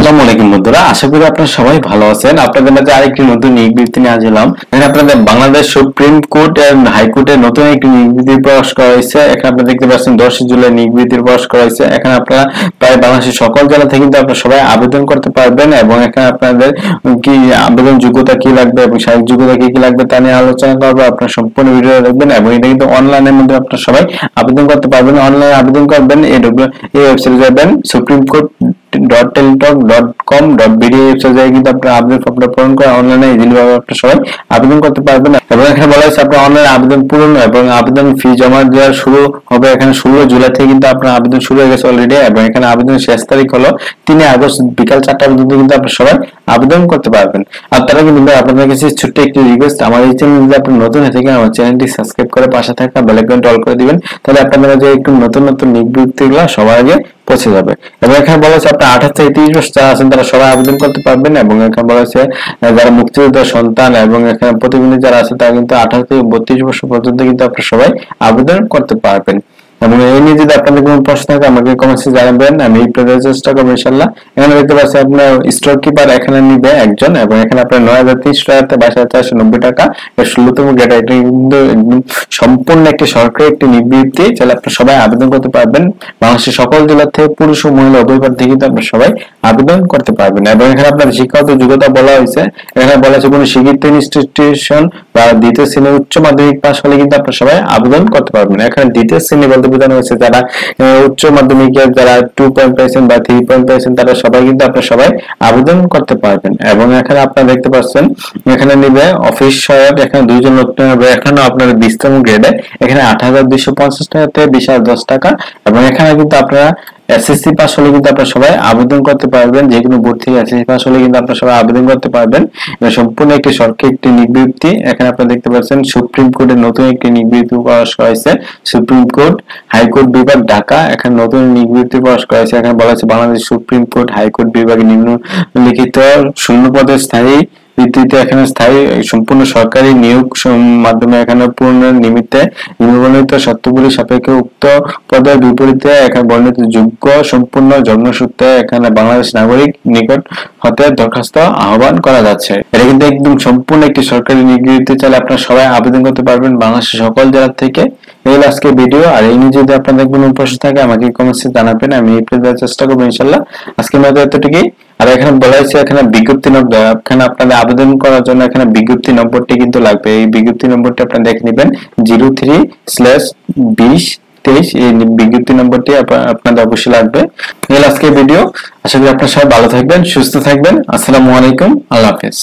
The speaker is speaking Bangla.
আসসালামু আলাইকুম বন্ধুরা, আশা করি আপনারা সবাই ভালো আছেন। আপনাদের মাঝে আরেকটি নতুন নিয়োগ বিজ্ঞপ্তি নিয়ে আসলাম। এখানে আপনাদের বাংলাদেশ সুপ্রিম কোর্ট এন্ড হাইকোর্টের নতুন একটি নিয়োগ বিজ্ঞপ্তি প্রকাশ করা হয়েছে। এখানে আপনারা দেখতে পাচ্ছেন 10 জুলাই নিয়োগ বিজ্ঞপ্তি প্রকাশ করা হয়েছে। এখানে আপনারা প্রায় বাংলাদেশের সকল জেলা থেকে কিন্তু আপনারা সবাই আবেদন করতে পারবেন এবং এখানে আপনাদের কি আবেদন যোগ্যতা কি লাগবে এবং শারীরিক যোগ্যতা কি কি লাগবে তা নিয়ে আলোচনা করবো। আপনারা সম্পূর্ণ ভিডিও দেখবেন এবং এটা কিন্তু অনলাইনের মধ্যে আপনারা সবাই আবেদন করতে পারবেন। অনলাইনে আবেদন করবেন এই ওয়েবসাইটে যাবেন supremecode.teletalk.com.bd ওয়েবসাইটে কিন্তু আপনারা আবেদন ফর্মটা পূরণ করে অনলাইনে ইজিলি ভাবে আপনারা সবাই আবেদন করতে পারবেন। এবং এখানে বলা হয়েছে আপনারা অনলাইনে আবেদন পূরণ এবং আবেদন ফি জমা দেওয়া শুরু হবে এখানে 16 জুলাই থেকে কিন্তু আপনার আবেদন শুরু হয়ে গেছে অলরেডি। এবং এখানে আবেদনের শেষ তারিখ হলো 3 আগস্ট বিকাল 4টা পর্যন্ত কিন্তু আপনারা সবাই আবেদন করতে পারবেন। আর তারা কিন্তু আপনাদের কাছে ছোট্ট একটি রিকোয়েস্ট, আমার এই চ্যানেল যদি আপনি নতুন হয়ে থাকেন আমার চ্যানেলটি সাবস্ক্রাইব করে পাশে থাকা বেল আইকনটি অল করে দিবেন, তাহলে আপনাদের যে একটু নতুন নতুন নিয়োগ বিজ্ঞপ্তিগুলো সবার আগে পৌঁছে যাবে। এবং এখানে বলা হচ্ছে আপনার 28 থেকে 30 বছর যারা আছেন তারা সবাই আবেদন করতে পারবেন। এবং এখানে বলা হচ্ছে যারা মুক্তিযোদ্ধার সন্তান এবং এখানে প্রতিবন্ধী যারা আছে তারা কিন্তু 28 থেকে 32 বছর পর্যন্ত কিন্তু আপনারা সবাই আবেদন করতে পারবেন। এবং এই নিয়ে যদি আপনাদের কোনো প্রশ্ন থাকে আমাকে কমেন্টসে জানাবেন, আমি রিপ্লাই চেষ্টা করবো ইনশাআল্লাহ। এখানে দেখতে পাচ্ছেন আপনার স্টোর কিপার এখানে নিবে একজন এবং এখানে আপনার 9,300 টাকা 22,490 টাকা এর 16তম গ্রেড। এটা কিন্তু একদম সম্পূর্ণ একটি সরকারি একটি নিবৃত্তি, চাইলে আপনারা সবাই আবেদন করতে পারবেন। বাংলাদেশের সকল জেলা থেকে পুরুষ ও মহিলা উভয় প্রার্থী কিন্তু আপনারা সবাই আবেদন করতে পারবেন। এবং এখানে আপনার শিক্ষাগত যোগ্যতা বলা হয়েছে, এখানে বলা হয়েছে কোনো স্বীকৃত ইনস্টিটিউশন বা দ্বিতীয় শ্রেণী উচ্চ মাধ্যমিক পাস হলে কিন্তু আপনারা সবাই আবেদন করতে পারবেন। এখানে দ্বিতীয় শ্রেণী বলতে বোঝানো হয়েছে যারা উচ্চ মাধ্যমিকে যারা 2 পয়েন্ট পেয়েছেন বা 3 পয়েন্ট পেয়েছেন তারা সবাই কিন্তু আপনারা সবাই আবেদন করতে পারবেন। এবং এখানে আপনারা দেখতে পাচ্ছেন এখানে নিবে অফিস সহায়ক, এখানে 2 জন লোক নেবে। এখানে আপনার 20তম গ্রেডে এখানে 8,250 টাকা থেকে 20,010 টাকা। এবং এখানে কিন্তু আপনারা এসএসসি পাস হলে কিন্তু আপনারা সবাই আবেদন করতে পারবেন। যে কোনো বোর্ড থেকে এসএসসি পাস হলে কিন্তু আপনারা সবাই আবেদন করতে পারবেন। এটা সম্পূর্ণ একটি সরকারি একটি নিবৃত্তি। এখানে আপনারা দেখতে পাচ্ছেন সুপ্রিম কোর্টের নতুন একটি নিবৃত্তি প্রকাশ করা হয়েছে। সুপ্রিম কোর্ট হাইকোর্ট বিভাগ ঢাকা এখানে নতুন নিবৃত্তি প্রকাশ করা হয়েছে। এখানে বলা হয়েছে বাংলাদেশ সুপ্রিম কোর্ট হাইকোর্ট বিভাগে নিম্নলিখিত শূন্য পদে স্থায়ী ভিত্তিতে এখানে স্থায়ী সম্পূর্ণ সরকারি নিয়োগ মাধ্যমে এখানে পূর্ণ নিমিত্তে নিবন্ধিত শর্তাবলী সাপেক্ষে উক্ত পদের বিপরীতে এখানে বর্ণিত যোগ্য সম্পূর্ণ জন্মসূত্রে এখানে বাংলাদেশ নাগরিক নিকট হতে দরখাস্ত আহ্বান করা যাচ্ছে। এটা কিন্তু একদম সম্পূর্ণ একটি সরকারি নিয়োগ, চাইলে আপনারা সবাই আবেদন করতে পারবেন বাংলাদেশের সকল জেলা থেকে। এই আজকে ভিডিও, আর এই নিয়ে যদি আপনাদের কোনো প্রশ্ন থাকে আমাকে কমেন্টসে জানাবেন, আমি রিপ্লাই দেওয়ার চেষ্টা করবো ইনশাআল্লাহ। আজকে মতো এতটুকুই। আর এখানে বলা হয়েছে এখানে বিজ্ঞপ্তি নম্বর, এখানে আপনাদের আবেদন করার জন্য এখানে বিজ্ঞপ্তি নম্বরটি কিন্তু লাগবে। এই বিজ্ঞপ্তি নম্বরটি আপনারা দেখে নেবেন 03/2023। এই বিজ্ঞপ্তি নম্বরটি আপনাদের অবশ্যই লাগবে। এই আজকে ভিডিও, আশা করি আপনারা সবাই ভালো থাকবেন, সুস্থ থাকবেন। আসসালামু আলাইকুম, আল্লাহ হাফেজ।